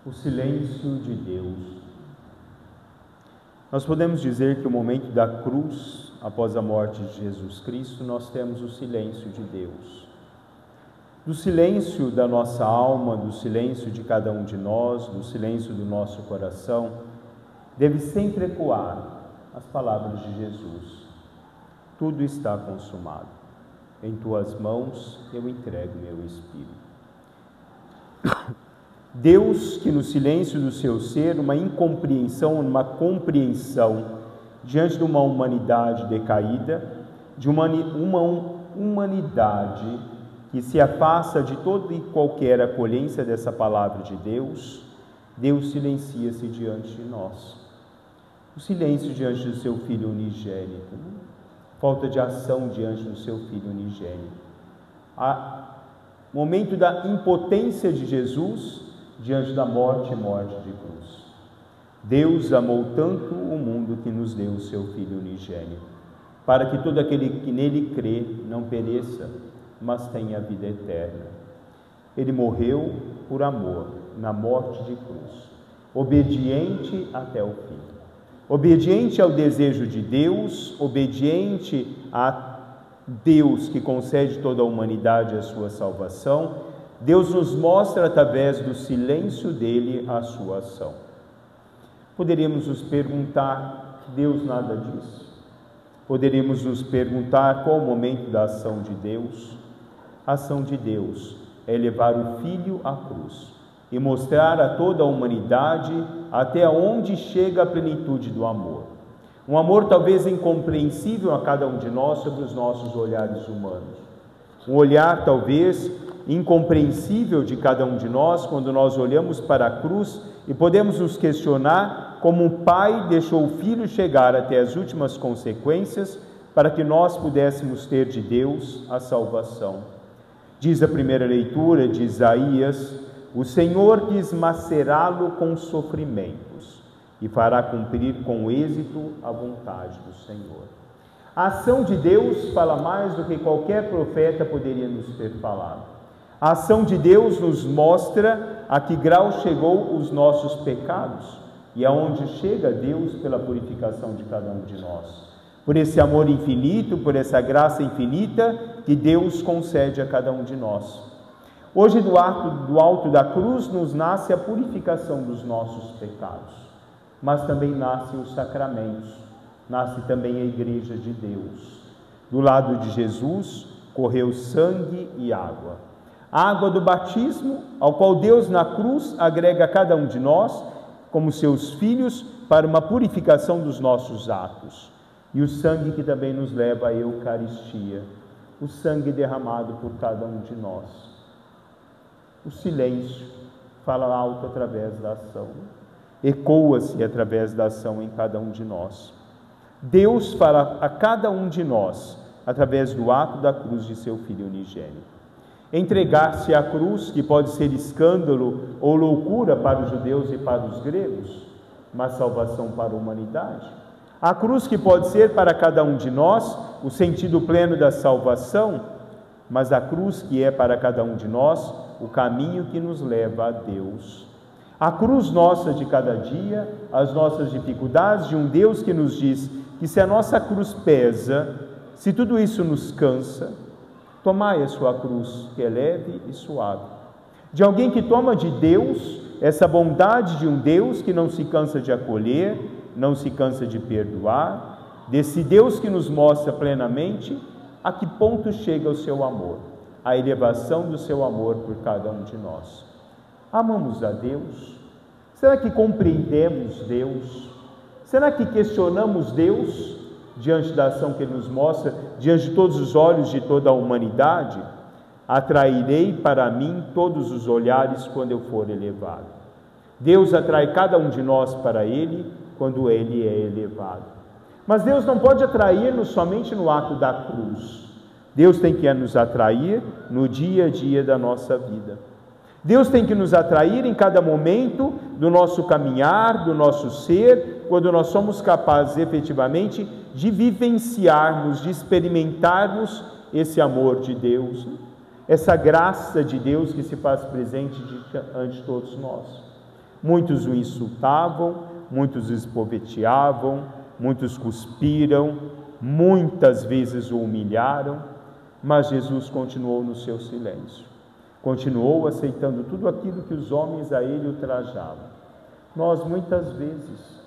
O silêncio de Deus. Nós podemos dizer que o momento da cruz, após a morte de Jesus Cristo, nós temos o silêncio de Deus. Do silêncio da nossa alma, do silêncio de cada um de nós, do silêncio do nosso coração, deve sempre ecoar as palavras de Jesus. Tudo está consumado. Em tuas mãos eu entrego meu espírito. Deus, que no silêncio do seu ser, uma incompreensão, uma compreensão diante de uma humanidade decaída, de uma humanidade que se afasta de toda e qualquer acolhência dessa palavra de Deus, Deus silencia-se diante de nós. O silêncio diante do seu Filho unigênito, falta de ação diante do seu Filho unigênito. Momento da impotência de Jesus diante da morte e morte de cruz. Deus amou tanto o mundo que nos deu o seu Filho unigênito, para que todo aquele que nele crê não pereça, mas tenha a vida eterna. Ele morreu por amor, na morte de cruz, obediente até o fim. Obediente ao desejo de Deus, obediente a Deus que concede toda a humanidade a sua salvação, Deus nos mostra através do silêncio dele a sua ação. Poderíamos nos perguntar, Deus nada disso? Poderíamos nos perguntar qual o momento da ação de Deus? A ação de Deus é levar o Filho à cruz e mostrar a toda a humanidade até onde chega a plenitude do amor. Um amor talvez incompreensível a cada um de nós sobre os nossos olhares humanos. Um olhar talvez incompreensível de cada um de nós quando nós olhamos para a cruz e podemos nos questionar como um pai deixou o filho chegar até as últimas consequências para que nós pudéssemos ter de Deus a salvação. Diz a primeira leitura de Isaías: o Senhor quis macerá-lo com sofrimentos e fará cumprir com êxito a vontade do Senhor. A ação de Deus fala mais do que qualquer profeta poderia nos ter falado. A ação de Deus nos mostra a que grau chegou os nossos pecados e aonde chega Deus pela purificação de cada um de nós. Por esse amor infinito, por essa graça infinita que Deus concede a cada um de nós. Hoje, do alto da cruz, nos nasce a purificação dos nossos pecados, mas também nascem os sacramentos, nasce também a Igreja de Deus. Do lado de Jesus, correu sangue e água. A água do batismo, ao qual Deus na cruz agrega a cada um de nós, como seus filhos, para uma purificação dos nossos atos. E o sangue que também nos leva à Eucaristia, o sangue derramado por cada um de nós. O silêncio fala alto através da ação, ecoa-se através da ação em cada um de nós. Deus fala a cada um de nós através do ato da cruz de seu Filho unigênito. Entregar-se à cruz, que pode ser escândalo ou loucura para os judeus e para os gregos, mas salvação para a humanidade. A cruz que pode ser para cada um de nós o sentido pleno da salvação, mas a cruz que é para cada um de nós o caminho que nos leva a Deus. A cruz nossa de cada dia, as nossas dificuldades, de um Deus que nos diz que se a nossa cruz pesa, se tudo isso nos cansa, tomai a sua cruz, que é leve e suave. De alguém que toma de Deus essa bondade de um Deus que não se cansa de acolher, não se cansa de perdoar, desse Deus que nos mostra plenamente a que ponto chega o seu amor, a elevação do seu amor por cada um de nós. Amamos a Deus? Será que compreendemos Deus? Será que questionamos Deus diante da ação que Ele nos mostra, diante de todos os olhos de toda a humanidade? Atrairei para mim todos os olhares quando eu for elevado. Deus atrai cada um de nós para Ele quando Ele é elevado. Mas Deus não pode atrair-nos somente no ato da cruz. Deus tem que nos atrair no dia a dia da nossa vida. Deus tem que nos atrair em cada momento do nosso caminhar, do nosso ser, quando nós somos capazes efetivamente de vivenciarmos, de experimentarmos esse amor de Deus, essa graça de Deus que se faz presente ante todos nós. Muitos o insultavam, muitos o espoveteavam, muitos cuspiram, muitas vezes o humilharam, mas Jesus continuou no seu silêncio, continuou aceitando tudo aquilo que os homens a ele ultrajavam. Nós muitas vezes,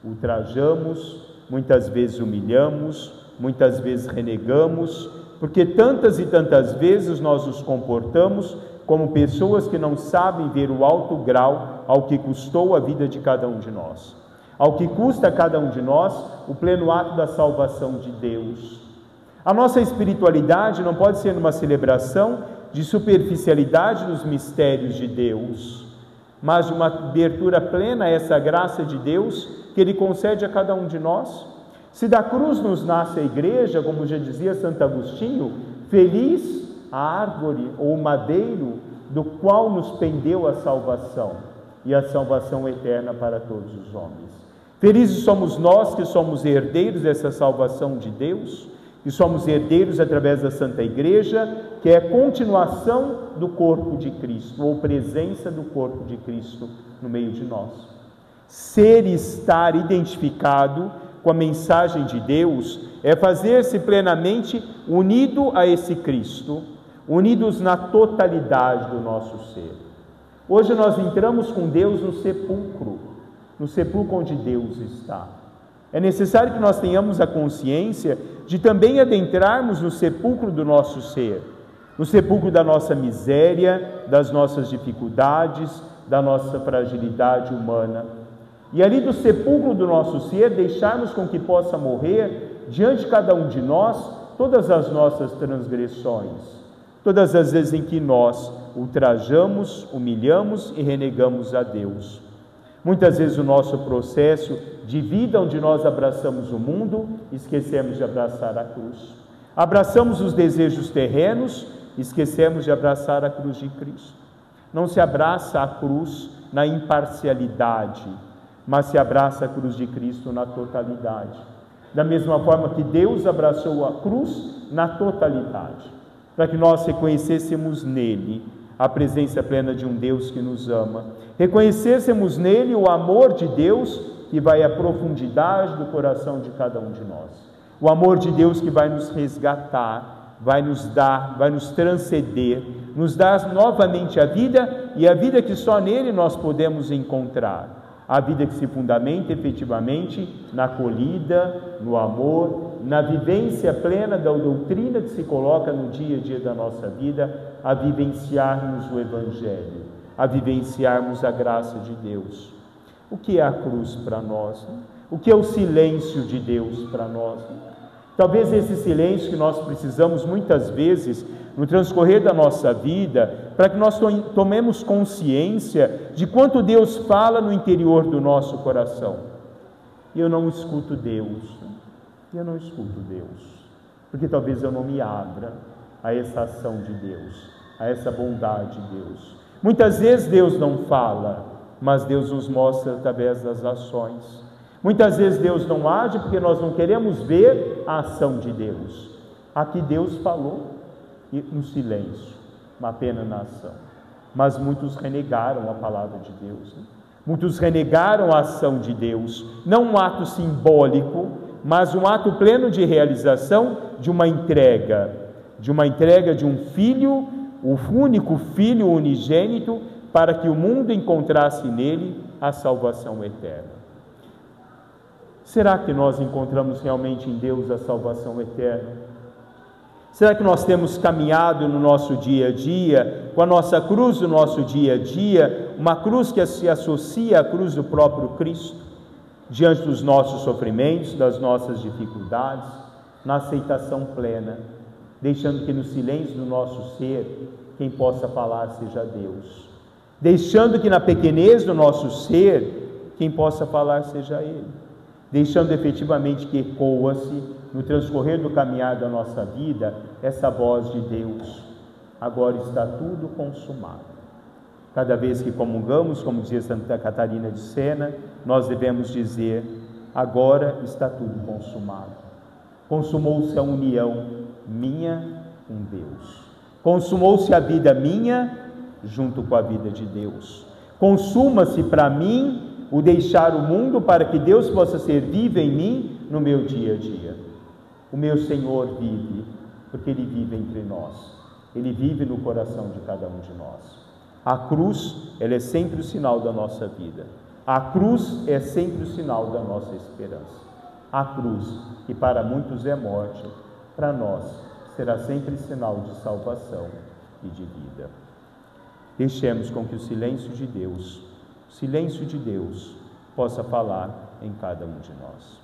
ultrajamos, muitas vezes humilhamos, muitas vezes renegamos, porque tantas e tantas vezes nós nos comportamos como pessoas que não sabem ver o alto grau ao que custou a vida de cada um de nós, ao que custa a cada um de nós o pleno ato da salvação de Deus. A nossa espiritualidade não pode ser uma celebração de superficialidade dos mistérios de Deus, mas de uma abertura plena a essa graça de Deus que Ele concede a cada um de nós. Se da cruz nos nasce a igreja, como já dizia Santo Agostinho, feliz a árvore ou o madeiro do qual nos pendeu a salvação, e a salvação eterna para todos os homens. Felizes somos nós que somos herdeiros dessa salvação de Deus, e somos herdeiros através da Santa Igreja, que é a continuação do corpo de Cristo, ou presença do corpo de Cristo no meio de nós. Ser e estar identificado com a mensagem de Deus é fazer-se plenamente unido a esse Cristo, unidos na totalidade do nosso ser. Hoje nós entramos com Deus no sepulcro onde Deus está. É necessário que nós tenhamos a consciência de também adentrarmos no sepulcro do nosso ser, no sepulcro da nossa miséria, das nossas dificuldades, da nossa fragilidade humana. E ali do sepulcro do nosso ser, deixarmos com que possa morrer, diante de cada um de nós, todas as nossas transgressões, todas as vezes em que nós ultrajamos, humilhamos e renegamos a Deus. Muitas vezes o nosso processo de vida onde nós abraçamos o mundo, esquecemos de abraçar a cruz. Abraçamos os desejos terrenos, esquecemos de abraçar a cruz de Cristo. Não se abraça a cruz na imparcialidade, mas se abraça a cruz de Cristo na totalidade. Da mesma forma que Deus abraçou a cruz na totalidade, para que nós reconhecêssemos nele a presença plena de um Deus que nos ama, reconhecêssemos nele o amor de Deus que vai à profundidade do coração de cada um de nós, o amor de Deus que vai nos resgatar, vai nos dar, vai nos transcender, nos dar novamente a vida, e a vida que só nele nós podemos encontrar, a vida que se fundamenta efetivamente na acolhida, no amor, na vivência plena da doutrina que se coloca no dia a dia da nossa vida, a vivenciarmos o Evangelho, a vivenciarmos a graça de Deus. O que é a cruz para nós? O que é o silêncio de Deus para nós? Talvez esse silêncio que nós precisamos muitas vezes no transcorrer da nossa vida, para que nós tomemos consciência de quanto Deus fala no interior do nosso coração. E eu não escuto Deus, porque talvez eu não me abra a essa ação de Deus, a essa bondade de Deus. Muitas vezes Deus não fala, mas Deus nos mostra através das ações. Muitas vezes Deus não age porque nós não queremos ver a ação de Deus. Aqui Deus falou no silêncio, apenas na ação. Mas muitos renegaram a palavra de Deus, Muitos renegaram a ação de Deus, não um ato simbólico, mas um ato pleno de realização de uma entrega de um filho, o único filho unigênito, para que o mundo encontrasse nele a salvação eterna. Será que nós encontramos realmente em Deus a salvação eterna? Será que nós temos caminhado no nosso dia a dia, com a nossa cruz no nosso dia a dia, uma cruz que se associa à cruz do próprio Cristo, diante dos nossos sofrimentos, das nossas dificuldades, na aceitação plena, deixando que no silêncio do nosso ser, quem possa falar seja Deus, deixando que na pequenez do nosso ser, quem possa falar seja Ele, deixando efetivamente que ecoa-se no transcorrer do caminhar da nossa vida essa voz de Deus: agora está tudo consumado. Cada vez que comungamos, como dizia Santa Catarina de Sena, nós devemos dizer: agora está tudo consumado. Consumou-se a união minha com Deus, consumou-se a vida minha junto com a vida de Deus, Consuma-se para mim o deixar o mundo para que Deus possa ser vivo em mim no meu dia a dia. O meu Senhor vive, porque Ele vive entre nós. Ele vive no coração de cada um de nós. A cruz, ela é sempre o sinal da nossa vida. A cruz é sempre o sinal da nossa esperança. A cruz, que para muitos é morte, para nós será sempre sinal de salvação e de vida. Deixemos com que o silêncio de Deus, possa falar em cada um de nós.